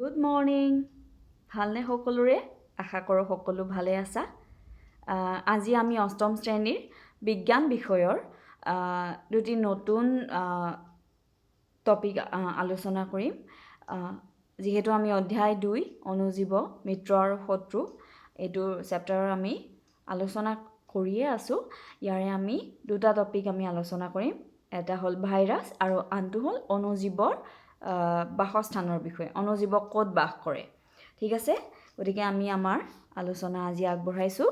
Good morning. ভালনে সকলোৰে? আশা কৰোঁ সকলো ভালে আছা। আজি আমি অষ্টম শ্ৰেণীৰ বিজ্ঞান বিষয়ৰ দুটি নতুন টপিক আলোচনা কৰিম। যিহেতু আমি অধ্যায় 2 অণুজীৱ মিত্ৰ আৰু শত্ৰু এইটো চেপ্টাৰৰ আমি আলোচনা কৰিয়ে আছোঁ। ইয়াৰে আমি দুটা টপিক আমি আলোচনা কৰিম। এটা হ'ল ভাইৰাছ আৰু আনটো হ'ল অণুজীৱৰ বাসস্থানৰ বিষয়ে, অণুজীৱ ক'ত বাস কৰে। ঠিক আছে, গতিকে আমি আমাৰ আলোচনা আজি আগবঢ়াইছোঁ।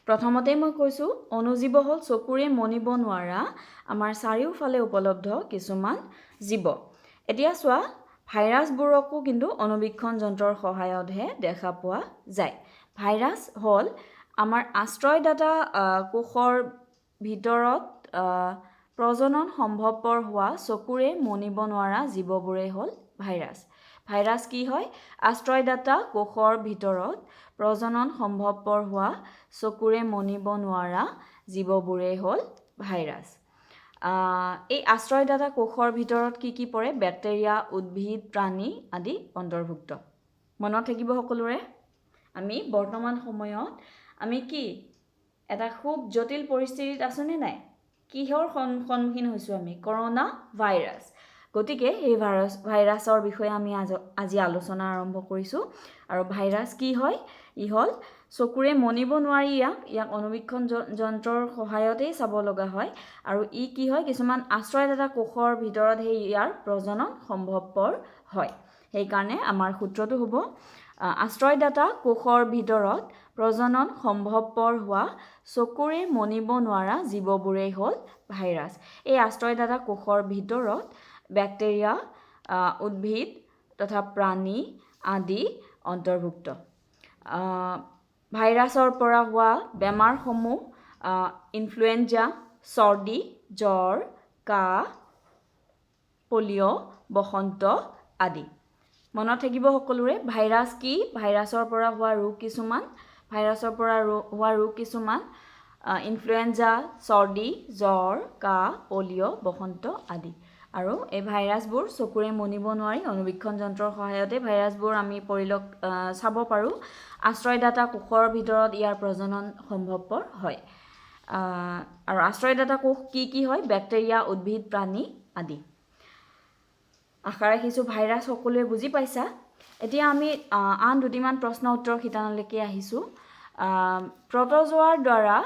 প্ৰথমতে মই কৈছোঁ অণুজীৱ হ'ল চকুৰে মনিব নোৱাৰা আমাৰ চাৰিওফালে উপলব্ধ কিছুমান জীৱ। এতিয়া চোৱা, ভাইৰাছবোৰকো কিন্তু অণুবীক্ষণ যন্ত্ৰৰ সহায়তহে দেখা পোৱা যায়। ভাইৰাছ হ'ল আমাৰ আশ্ৰয়দাতা কোষৰ ভিতৰত প্ৰজনন সম্ভৱপৰ হোৱা চকুৰে মনিব নোৱাৰা জীৱবোৰেই হ'ল ভাইৰাছ। ভাইৰাছ কি হয়? আশ্ৰয়দাতা কোষৰ ভিতৰত প্ৰজনন সম্ভৱপৰ হোৱা চকুৰে মনিব নোৱাৰা জীৱবোৰেই হ'ল ভাইৰাছ। এই আশ্ৰয়দাতা কোষৰ ভিতৰত কি পৰে? বেক্টেৰিয়া, উদ্ভিদ, প্ৰাণী আদি অন্তৰ্ভুক্ত। মনত থাকিব সকলোৰে? আমি বৰ্তমান সময়ত আমি কি এটা খুব জটিল পৰিস্থিতিত আছোনে নাই? কিহৰ সন্মুখীন হৈছোঁ আমি? Corona virus. গতিকে এই ভাইৰাছৰ বিষয়ে আমি আজি আলোচনা আৰম্ভ কৰিছোঁ। আৰু ভাইৰাছ কি হয়? ই হ'ল চকুৰে মনিব নোৱাৰি, ইয়াক অণুবীক্ষণ যন্ত্ৰৰ সহায়তেই চাব লগা হয়। আৰু ই কি হয়? কিছুমান আশ্ৰয়দাতা কোষৰ ভিতৰতহে ইয়াৰ প্ৰজনন সম্ভৱপৰ হয়। সেইকাৰণে আমাৰ সূত্ৰটো হ'ব আশ্ৰয়দাতা কোষৰ ভিতৰত প্ৰজনন সম্ভৱপৰ হোৱা চকুৰে মনিব নোৱাৰা জীৱবোৰেই হ'ল ভাইৰাছ। এই আশ্ৰয়দাতা কোষৰ ভিতৰত বেক্টেৰিয়া, উদ্ভিদ তথা প্ৰাণী আদি অন্তৰ্ভুক্ত। ভাইৰাছৰ পৰা হোৱা বেমাৰসমূহ ইনফ্লুৱেঞ্জা, চৰ্দি, জ্বৰ, কাহ, পলিঅ', বসন্ত আদি। মনত থাকিব সকলোৰে? ভাইৰাছ কি? ভাইৰাছৰ পৰা হোৱা ৰোগ কিছুমান, ইনফ্লুৱেঞ্জা, চৰ্দি, জ্বৰ, কাহ, পলিঅ', বসন্ত আদি। আৰু এই ভাইৰাছবোৰ চকুৰে মনিব নোৱাৰি, অণুবীক্ষণ যন্ত্ৰৰ সহায়তে ভাইৰাছবোৰ আমি চাব পাৰোঁ। আশ্ৰয়দাতা কোষৰ ভিতৰত ইয়াৰ প্ৰজনন সম্ভৱপৰ হয়। আৰু আশ্ৰয়দাতা কোষ কি হয়? বেক্টেৰিয়া, উদ্ভিদ, প্ৰাণী আদি। আশা ৰাখিছোঁ ভাইৰাছ সকলোৱে বুজি পাইছা। এতিয়া আমি আন দুটিমান প্ৰশ্ন উত্তৰ শিতানলৈকে আহিছোঁ। প্ৰট'জোৱাৰ দ্বাৰা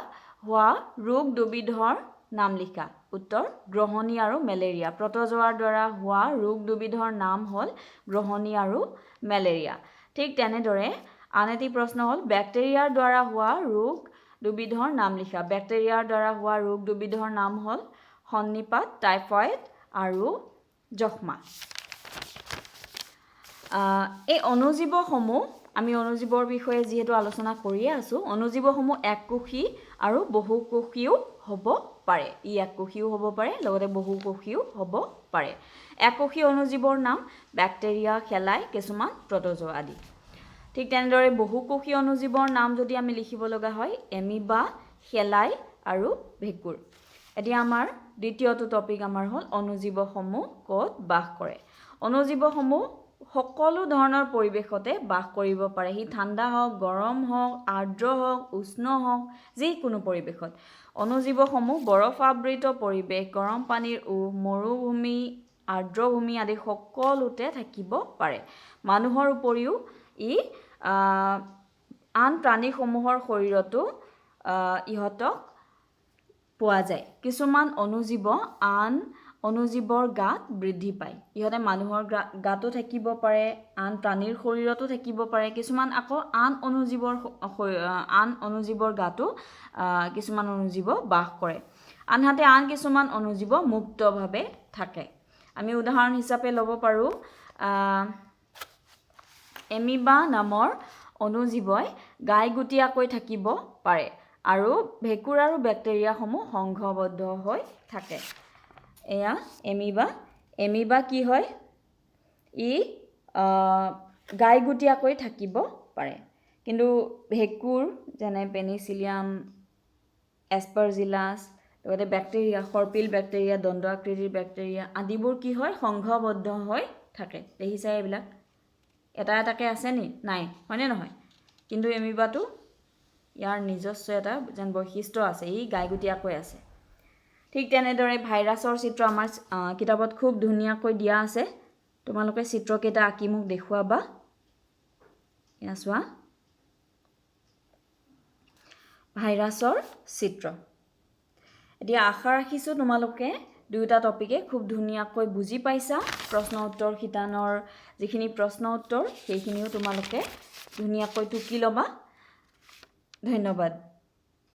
হোৱা ৰোগ দুবিধৰ নাম লিখা। উত্তৰ: গ্ৰহণী আৰু মেলেৰিয়া। প্ৰট'জোৱাৰ দ্বাৰা হোৱা ৰোগ দুবিধৰ নাম হ'ল গ্ৰহণী আৰু মেলেৰিয়া। ঠিক তেনেদৰে আন এটি প্ৰশ্ন হ'ল বেক্টেৰিয়াৰ দ্বাৰা হোৱা ৰোগ দুবিধৰ নাম লিখা। বেক্টেৰিয়াৰ দ্বাৰা হোৱা ৰোগ দুবিধৰ নাম হ'ল সন্নিপাত, টাইফয়েড আৰু যক্ষ্মা। এই অণুজীৱসমূহ, আমি অণুজীৱৰ বিষয়ে যিহেতু আলোচনা কৰিয়ে আছোঁ, অণুজীৱসমূহ এককোষী আৰু বহুকোষীও হ'ব পাৰে। ই এককোষীও হ'ব পাৰে, লগতে বহুকোষীও হ'ব পাৰে। এককোষী অণুজীৱৰ নাম বেক্টেৰিয়া, শেলাই, কিছুমান প্ৰট'জোৱা আদি। ঠিক তেনেদৰে বহুকোষী অণুজীৱৰ নাম যদি আমি লিখিব লগা হয়, এমিবা, শেলাই আৰু ভেঁকুৰ। এতিয়া আমাৰ দ্বিতীয়টো টপিক আমাৰ হ'ল অণুজীৱসমূহ ক'ত বাস কৰে। অণুজীৱসমূহ সকলো ধৰণৰ পৰিৱেশতে বাস কৰিব পাৰে। সি ঠাণ্ডা হওক, গৰম হওক, আৰ্দ্ৰ হওক, উষ্ণ হওক, যিকোনো পৰিৱেশত। অণুজীৱসমূহ বৰফাবৃত পৰিৱেশ, গৰম পানীৰ উঁহ, মৰুভূমি, আৰ্দ্ৰভূমি আদি সকলোতে থাকিব পাৰে। মানুহৰ উপৰিও ই আন প্ৰাণীসমূহৰ শৰীৰতো ইহঁতক পোৱা যায়। কিছুমান অণুজীৱ আন অণুজীৱৰ গাত বৃদ্ধি পায়। ইহঁতে মানুহৰ গাতো থাকিব পাৰে, আন প্ৰাণীৰ শৰীৰতো থাকিব পাৰে। কিছুমান আকৌ আন অণুজীৱৰ গাতো কিছুমান অণুজীৱ বাস কৰে। আনহাতে আন কিছুমান অণুজীৱ মুক্তভাৱে থাকে। আমি উদাহৰণ হিচাপে ল'ব পাৰোঁ এমিবা নামৰ অণুজীৱই গাইগুটীয়াকৈ থাকিব পাৰে আৰু ভেঁকুৰ আৰু বেক্টেৰিয়াসমূহ সংঘবদ্ধ হৈ থাকে। এয়া এমিবা। এমিবা কি হয়? ই গাইগুটীয়াকৈ থাকিব পাৰে। কিন্তু ভেঁকুৰ যেনে পেনিচিলিয়াম, এস্পাৰজিলাছ, লগতে বেক্টেৰিয়া, সৰ্পিল বেক্টেৰিয়া, দণ্ড আকৃতিৰ বেক্টেৰিয়া আদিবোৰ কি হয়? সংঘবদ্ধ হৈ থাকে দেখিছা এইবিলাক এটা এটাকৈ আছে নি নাই হয়নে নহয় কিন্তু এমিবাটো ইয়াৰ নিজস্ব এটা যেন বৈশিষ্ট্য আছে ই গাইগুটীয়াকৈ আছে ঠিক তেনেদৰে ভাইৰাছৰ চিত্ৰ আমাৰ কিতাপত খুব ধুনীয়াকৈ দিয়া আছে তোমালোকে চিত্ৰকেইটা আঁকি মোক দেখুৱাবা এয়া চোৱা ভাইৰাছৰ চিত্ৰ এতিয়া আশা ৰাখিছোঁ তোমালোকে দুয়োটা টপিকে খুব ধুনীয়াকৈ বুজি পাইছা প্ৰশ্ন উত্তৰ শিতানৰ যিখিনি প্ৰশ্ন উত্তৰ সেইখিনিও তোমালোকে ধুনীয়াকৈ টুকি ল'বা ধন্যবাদ